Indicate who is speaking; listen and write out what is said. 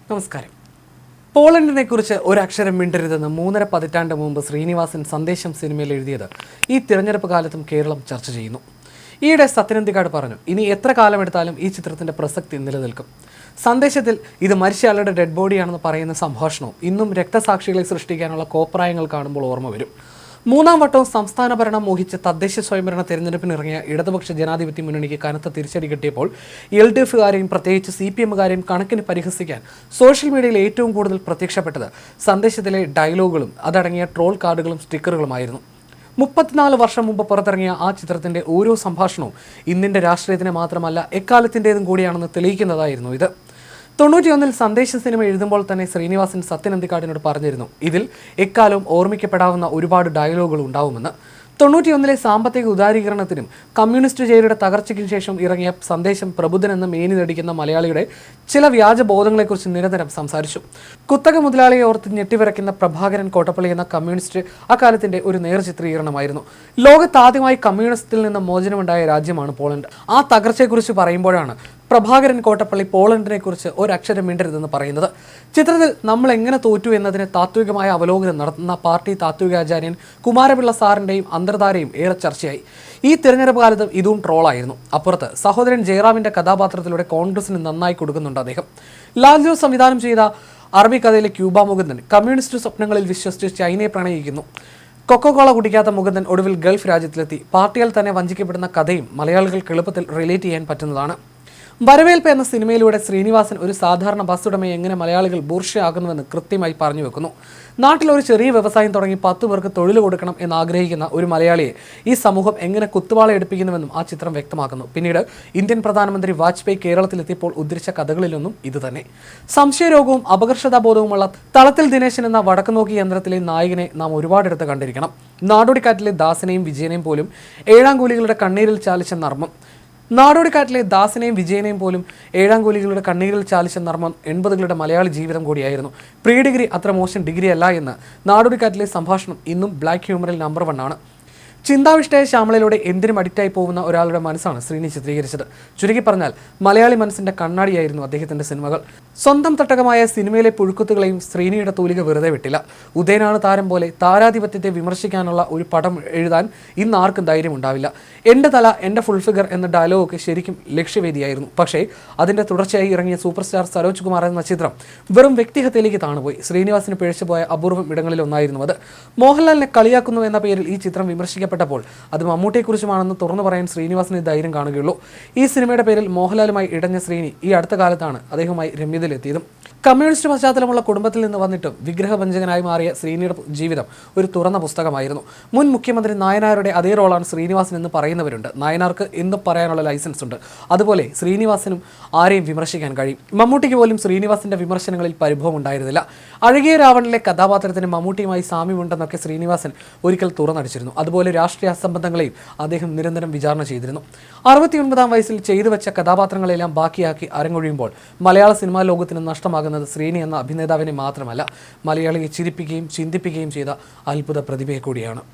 Speaker 1: നമസ്കാരം. പോളണ്ടിനെക്കുറിച്ച് ഒരക്ഷരം മിണ്ടരുതെന്ന് 3.5 പതിറ്റാണ്ട് മുമ്പ് ശ്രീനിവാസൻ സന്ദേശം സിനിമയിൽ എഴുതിയത് ഈ തിരഞ്ഞെടുപ്പ് കാലത്തും കേരളം ചർച്ച ചെയ്യുന്നു. ഈയിടെ സത്യനന്ദിക്കാട് പറഞ്ഞു, ഇനി എത്ര കാലമെടുത്താലും ഈ ചിത്രത്തിന്റെ പ്രസക്തി നിലനിൽക്കും. സന്ദേശത്തിൽ ഇത് മരിച്ചയാളുടെ ഡെഡ് ബോഡിയാണെന്ന് പറയുന്ന സംഭാഷണവും ഇന്നും രക്തസാക്ഷികളെ സൃഷ്ടിക്കാനുള്ള കോപ്രായങ്ങൾ കാണുമ്പോൾ ഓർമ്മ വരും. മൂന്നാം വട്ടവും സംസ്ഥാന ഭരണം മോഹിച്ച് തദ്ദേശ സ്വയംഭരണ തെരഞ്ഞെടുപ്പിനിറങ്ങിയ ഇടതുപക്ഷ ജനാധിപത്യ മുന്നണിക്ക് കനത്ത തിരിച്ചടി കിട്ടിയപ്പോൾ LDFകാരെയും പ്രത്യേകിച്ച് CPMകാരെയും കണക്കിന് പരിഹസിക്കാൻ സോഷ്യൽ മീഡിയയിൽ ഏറ്റവും കൂടുതൽ പ്രത്യക്ഷപ്പെട്ടത് സന്ദേശത്തിലെ ഡയലോഗുകളും അതടങ്ങിയ ട്രോൾ കാർഡുകളും സ്റ്റിക്കറുകളുമായിരുന്നു. 34 വർഷം മുമ്പ് പുറത്തിറങ്ങിയ ആ ചിത്രത്തിന്റെ ഓരോ സംഭാഷണവും ഇന്നിന്റെ രാഷ്ട്രീയത്തിന് മാത്രമല്ല എക്കാലത്തിൻ്റെതും കൂടിയാണെന്ന് തെളിയിക്കുന്നതായിരുന്നു ഇത്. 91-ൽ സന്ദേശ സിനിമ എഴുതുമ്പോൾ തന്നെ ശ്രീനിവാസൻ സത്യനന്ദിക്കാടിനോട് പറഞ്ഞിരുന്നു, ഇതിൽ എക്കാലവും ഓർമ്മിക്കപ്പെടാവുന്ന ഒരുപാട് ഡയലോഗുകൾ ഉണ്ടാവുമെന്ന്. 91-ലെ സാമ്പത്തിക ഉദാരീകരണത്തിനും കമ്മ്യൂണിസ്റ്റ് ജയിലുടെ തകർച്ചയ്ക്കും ശേഷം ഇറങ്ങിയ സന്ദേശം പ്രബുദ്ധൻ എന്ന മേനി നടിക്കുന്ന മലയാളിയുടെ ചില വ്യാജബോധങ്ങളെക്കുറിച്ച് നിരന്തരം സംസാരിച്ചു. കുത്തക മുതലാളിയെ ഓർത്ത് ഞെട്ടിവിറയ്ക്കുന്ന പ്രഭാകരൻ കോട്ടപ്പള്ളി എന്ന കമ്മ്യൂണിസ്റ്റ് അക്കാലത്തിന്റെ ഒരു നേർചിത്രീകരണമായിരുന്നു. ലോകത്താദ്യമായി കമ്മ്യൂണിസത്തിൽ നിന്ന് മോചനമുണ്ടായ രാജ്യമാണ് പോളണ്ട്. ആ തകർച്ചയെക്കുറിച്ച് പറയുമ്പോഴാണ് പ്രഭാകരൻ കോട്ടപ്പള്ളി പോളണ്ടിനെ കുറിച്ച് ഒരക്ഷരം മിണ്ടരുതെന്ന് പറയുന്നത്. ചിത്രത്തിൽ നമ്മൾ എങ്ങനെ തോറ്റു എന്നതിന് താത്വികമായ അവലോകനം നടത്തുന്ന പാർട്ടി താത്വികാചാര്യൻ കുമാരപിള്ള സാറിന്റെയും അന്തർധാരയും ഏറെ ചർച്ചയായി. ഈ തിരഞ്ഞെടുപ്പ് കാലത്തും ഇതും ട്രോളായിരുന്നു. അപ്പുറത്ത് സഹോദരൻ ജയറാമിന്റെ കഥാപാത്രത്തിലൂടെ കോൺഗ്രസിന് നന്നായി കൊടുക്കുന്നുണ്ട് അദ്ദേഹം. ലാൽ ജോസ് സംവിധാനം ചെയ്ത അറബിക്കഥയിലെ ക്യൂബ മുകുന്ദൻ കമ്മ്യൂണിസ്റ്റ് സ്വപ്നങ്ങളിൽ വിശ്വസിച്ച് ചൈനയെ പ്രണയിക്കുന്നു. കൊക്കോകോള കുടിക്കാത്ത മുകുന്ദൻ ഒടുവിൽ ഗൾഫ് രാജ്യത്തിലെത്തി. പാർട്ടികൾ തന്നെ വഞ്ചിക്കപ്പെടുന്ന കഥയും മലയാളികൾക്ക് എളുപ്പത്തിൽ റിലേറ്റ് ചെയ്യാൻ പറ്റുന്നതാണ്. വരവേൽപ്പ് എന്ന സിനിമയിലൂടെ ശ്രീനിവാസൻ ഒരു സാധാരണ ബസ് ഉടമയെ എങ്ങനെ മലയാളികൾ ബൂർഷ്യാകുന്നുവെന്ന് കൃത്യമായി പറഞ്ഞു വെക്കുന്നു. നാട്ടിൽ ഒരു ചെറിയ വ്യവസായം തുടങ്ങി 10 പേർക്ക് തൊഴിൽ കൊടുക്കണം എന്നാഗ്രഹിക്കുന്ന ഒരു മലയാളിയെ ഈ സമൂഹം എങ്ങനെ കുത്തുവാള എടുപ്പിക്കുന്നുവെന്നും ആ ചിത്രം വ്യക്തമാക്കുന്നു. പിന്നീട് ഇന്ത്യൻ പ്രധാനമന്ത്രി വാജ്പേയി കേരളത്തിലെത്തിയപ്പോൾ ഉദ്ധരിച്ച കഥകളിലൊന്നും ഇതുതന്നെ. സംശയരോഗവും അപകർഷതാബോധവുമുള്ള തളത്തിൽ ദിനേശൻ എന്ന വടക്കുനോക്കി യന്ത്രത്തിലെ നായകനെ നാം ഒരുപാടെടുത്ത് കണ്ടിരിക്കണം. നാടോടിക്കാറ്റിലെ ദാസനെയും വിജയനെയും പോലും ഏഴാംകൂലികളുടെ കണ്ണീരിൽ ചാലിച്ച നർമ്മം. നാടോടിക്കാറ്റിലെ ദാസനെയും വിജയനെയും പോലും ഏഴാംകൂലികളുടെ കണ്ണീരിൽ ചാലിച്ച നർമ്മം 80കളുടെ മലയാളി ജീവിതം കൂടിയായിരുന്നു. പ്രീ ഡിഗ്രി അത്ര മോശം ഡിഗ്രി അല്ല എന്ന് നാടോടിക്കാറ്റിലെ സംഭാഷണം ഇന്നും ബ്ലാക്ക് ഹ്യൂമറിൽ നമ്പർ 1 ആണ്. ചിന്താവിഷ്ടയായ ശ്യാമളയിലൂടെ എന്തിനും അഡിക്റ്റായി പോകുന്ന ഒരാളുടെ മനസ്സാണ് ശ്രീനി ചിത്രീകരിച്ചത്. ചുരുക്കി പറഞ്ഞാൽ മലയാളി മനസ്സിന്റെ കണ്ണാടിയായിരുന്നു അദ്ദേഹത്തിന്റെ സിനിമകൾ. സ്വന്തം തട്ടകമായ സിനിമയിലെ പുഴുക്കുത്തുകളെയും ശ്രീനിയുടെ തൂലിക വെറുതെ വിട്ടില്ല. ഉദയനാണ് താരം പോലെ താരാധിപത്യത്തെ വിമർശിക്കാനുള്ള ഒരു പടം എഴുതാൻ ഇന്ന് ആർക്കും ധൈര്യം ഉണ്ടാവില്ല. എൻ്റെ തല എൻ്റെ ഫുൾ ഫിഗർ എന്ന ഡയലോഗൊക്കെ ശരിക്കും ലക്ഷ്യവേദിയായിരുന്നു. പക്ഷേ അതിന്റെ തുടർച്ചയായി ഇറങ്ങിയ സൂപ്പർ സ്റ്റാർ സരോജ് കുമാർ എന്ന ചിത്രം വെറും വ്യക്തിഹത്യയിലേക്ക് താണുപോയി. ശ്രീനിവാസിന് പിഴച്ചുപോയ അപൂർവം ഇടങ്ങളിൽ ഒന്നായിരുന്നു അത്. മോഹൻലാലിനെ കളിയാക്കുന്നു എന്ന പേരിൽ ഈ ചിത്രം വിമർശിക്കപ്പെട്ടപ്പോൾ അത് മമ്മൂട്ടിയെക്കുറിച്ചുമാണെന്ന് തുറന്നു പറയാൻ ശ്രീനിവാസിന് ധൈര്യം കാണുകയുള്ളൂ. ഈ സിനിമയുടെ പേരിൽ മോഹൻലാലുമായി ഇടഞ്ഞ ശ്രീനി ഈ അടുത്ത കാലത്താണ് അദ്ദേഹവുമായി രമ്യതയിലെത്തിയതും. കമ്മ്യൂണിസ്റ്റ് പശ്ചാത്തലമുള്ള കുടുംബത്തിൽ നിന്ന് വന്നിട്ടും വിഗ്രഹഭഞ്ജകനായി മാറിയ ശ്രീനിയുടെ ജീവിതം ഒരു തുറന്ന പുസ്തകമായിരുന്നു. മുൻ മുഖ്യമന്ത്രി നായനാരുടെ അതേ റോളാണ് ശ്രീനിവാസൻ എന്ന് പറയുന്നവരുണ്ട്. നായനാർക്ക് എന്തും പറയാനുള്ള ലൈസൻസ് ഉണ്ട്. അതുപോലെ ശ്രീനിവാസനും ആരെയും വിമർശിക്കാൻ കഴിയും. മമ്മൂട്ടിക്ക് പോലും ശ്രീനിവാസന്റെ വിമർശനങ്ങളിൽ പരിഭവം ഉണ്ടായിരുന്നില്ല. അഴകിയ രാവണനിലെ കഥാപാത്രത്തിന് മമ്മൂട്ടിയുമായി സാമ്യമുണ്ടെന്നൊക്കെ ശ്രീനിവാസൻ ഒരിക്കൽ തുറന്നടിച്ചിരുന്നു. അതുപോലെ രാഷ്ട്രീയ അസംബന്ധങ്ങളെയും അദ്ദേഹം നിരന്തരം വിചാരണ ചെയ്തിരുന്നു. 69-ാം വയസ്സിൽ ചെയ്തു വെച്ച കഥാപാത്രങ്ങളെല്ലാം ബാക്കിയാക്കി അരങ്ങൊഴിയുമ്പോൾ മലയാള സിനിമാ ലോകത്തിന് നഷ്ടമാകുന്നത് ശ്രീനി എന്ന അഭിനേതാവിനെ മാത്രമല്ല, മലയാളിയെ ചിരിപ്പിക്കുകയും ചിന്തിപ്പിക്കുകയും ചെയ്ത അത്ഭുത പ്രതിഭയെ കൂടിയാണ്.